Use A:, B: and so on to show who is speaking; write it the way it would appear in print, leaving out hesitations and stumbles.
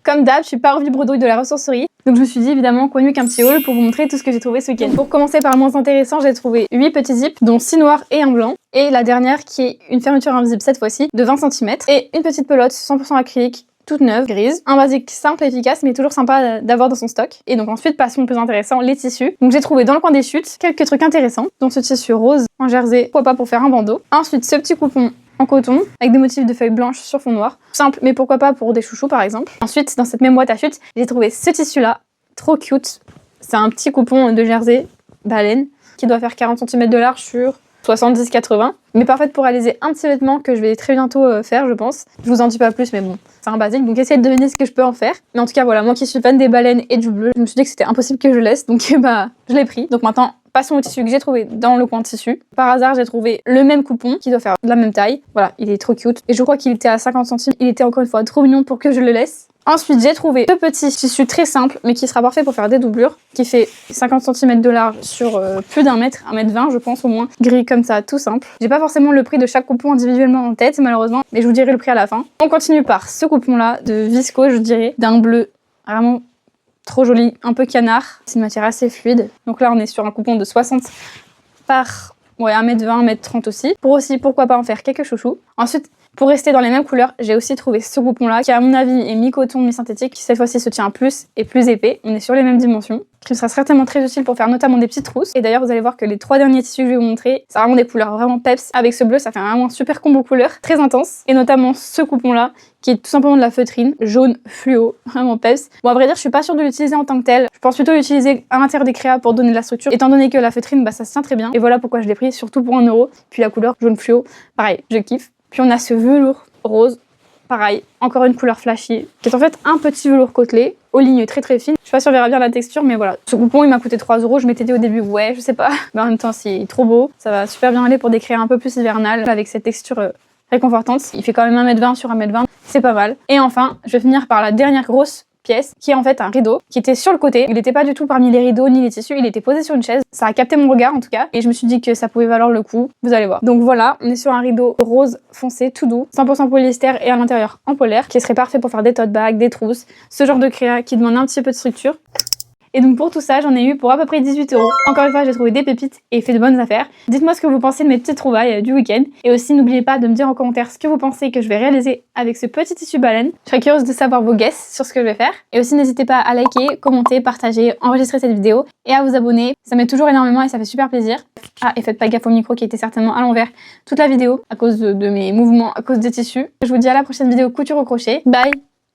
A: Comme d'hab, je suis pas revue bredouille de la ressourcerie, donc je me suis dit évidemment quoi mieux qu'un petit haul pour vous montrer tout ce que j'ai trouvé ce week-end. Pour commencer par le moins intéressant, j'ai trouvé 8 petits zips, dont 6 noirs et un blanc, et la dernière qui est une fermeture invisible cette fois-ci, de 20 cm, et une petite pelote 100% acrylique, toute neuve, grise. Un basique simple et efficace, mais toujours sympa d'avoir dans son stock. Et donc ensuite, passons au plus intéressant, les tissus. Donc j'ai trouvé dans le coin des chutes quelques trucs intéressants, dont ce tissu rose en jersey, pourquoi pas pour faire un bandeau. Ensuite, ce petit coupon en coton, avec des motifs de feuilles blanches sur fond noir. Simple, mais pourquoi pas pour des chouchous par exemple. Ensuite, dans cette même boîte à chutes, j'ai trouvé ce tissu-là, trop cute. C'est un petit coupon de jersey baleine, qui doit faire 40 cm de large sur 70-80, mais parfaite pour réaliser un petit vêtement que je vais très bientôt faire, je pense. Je vous en dis pas plus, mais bon, c'est un basique, donc essayez de deviner ce que je peux en faire. Mais en tout cas, voilà, moi qui suis fan des baleines et du bleu, je me suis dit que c'était impossible que je laisse, donc bah, je l'ai pris. Donc maintenant, passons au tissu que j'ai trouvé dans le coin de tissu. Par hasard, j'ai trouvé le même coupon qui doit faire de la même taille. Voilà, il est trop cute. Et je crois qu'il était à 50 centimes. Il était encore une fois trop mignon pour que je le laisse. Ensuite, j'ai trouvé ce petit tissu très simple, mais qui sera parfait pour faire des doublures, qui fait 50 cm de large sur plus d'un mètre, 1,20 m je pense au moins, gris comme ça, tout simple. J'ai pas forcément le prix de chaque coupon individuellement en tête, malheureusement, mais je vous dirai le prix à la fin. On continue par ce coupon-là, de Visco, je dirais, d'un bleu vraiment trop joli, un peu canard. C'est une matière assez fluide. Donc là, on est sur un coupon de 60 par 1,20 m, 1,30 m aussi. Pour aussi, pourquoi pas en faire quelques chouchous. Ensuite, pour rester dans les mêmes couleurs, j'ai aussi trouvé ce coupon-là, qui à mon avis est mi-coton, mi-synthétique, qui cette fois-ci se tient plus et plus épais. On est sur les mêmes dimensions, qui me sera certainement très utile pour faire notamment des petites trousses. Et d'ailleurs, vous allez voir que les 3 derniers tissus que je vais vous montrer, c'est vraiment des couleurs vraiment peps. Avec ce bleu, ça fait vraiment un super combo couleur, très intense. Et notamment ce coupon-là, qui est tout simplement de la feutrine, jaune fluo, vraiment peps. Bon, à vrai dire, je suis pas sûre de l'utiliser en tant que tel. Je pense plutôt l'utiliser à l'intérieur des créas pour donner de la structure, étant donné que la feutrine, bah, ça se tient très bien. Et voilà pourquoi je l'ai pris, surtout pour 1 €. Puis la couleur jaune fluo, pareil, je kiffe. Puis on a ce velours rose, pareil, encore une couleur flashy, qui est en fait un petit velours côtelé, aux lignes très très fines. Je suis pas sûre on verra bien la texture, mais voilà. Ce coupon, il m'a coûté 3 €. Je m'étais dit au début, ouais, je sais pas. Mais en même temps, c'est trop beau. Ça va super bien aller pour des créas un peu plus hivernales, avec cette texture réconfortante. Il fait quand même 1,20 m sur 1,20 m, c'est pas mal. Et enfin, je vais finir par la dernière grosse pièce, qui est en fait un rideau, qui était sur le côté. Il n'était pas du tout parmi les rideaux ni les tissus, il était posé sur une chaise. Ça a capté mon regard en tout cas, et je me suis dit que ça pouvait valoir le coup, vous allez voir. Donc voilà, on est sur un rideau rose foncé, tout doux, 100% polyester et à l'intérieur en polaire, qui serait parfait pour faire des tote bags, des trousses, ce genre de créa qui demande un petit peu de structure. Et donc pour tout ça, j'en ai eu pour à peu près 18 €. Encore une fois, j'ai trouvé des pépites et fait de bonnes affaires. Dites-moi ce que vous pensez de mes petites trouvailles du week-end. Et aussi, n'oubliez pas de me dire en commentaire ce que vous pensez que je vais réaliser avec ce petit tissu baleine. Je serais curieuse de savoir vos guesses sur ce que je vais faire. Et aussi, n'hésitez pas à liker, commenter, partager, enregistrer cette vidéo et à vous abonner. Ça m'aide toujours énormément et ça fait super plaisir. Ah, et faites pas gaffe au micro qui était certainement à l'envers toute la vidéo à cause de mes mouvements, à cause des tissus. Je vous dis à la prochaine vidéo couture au crochet. Bye!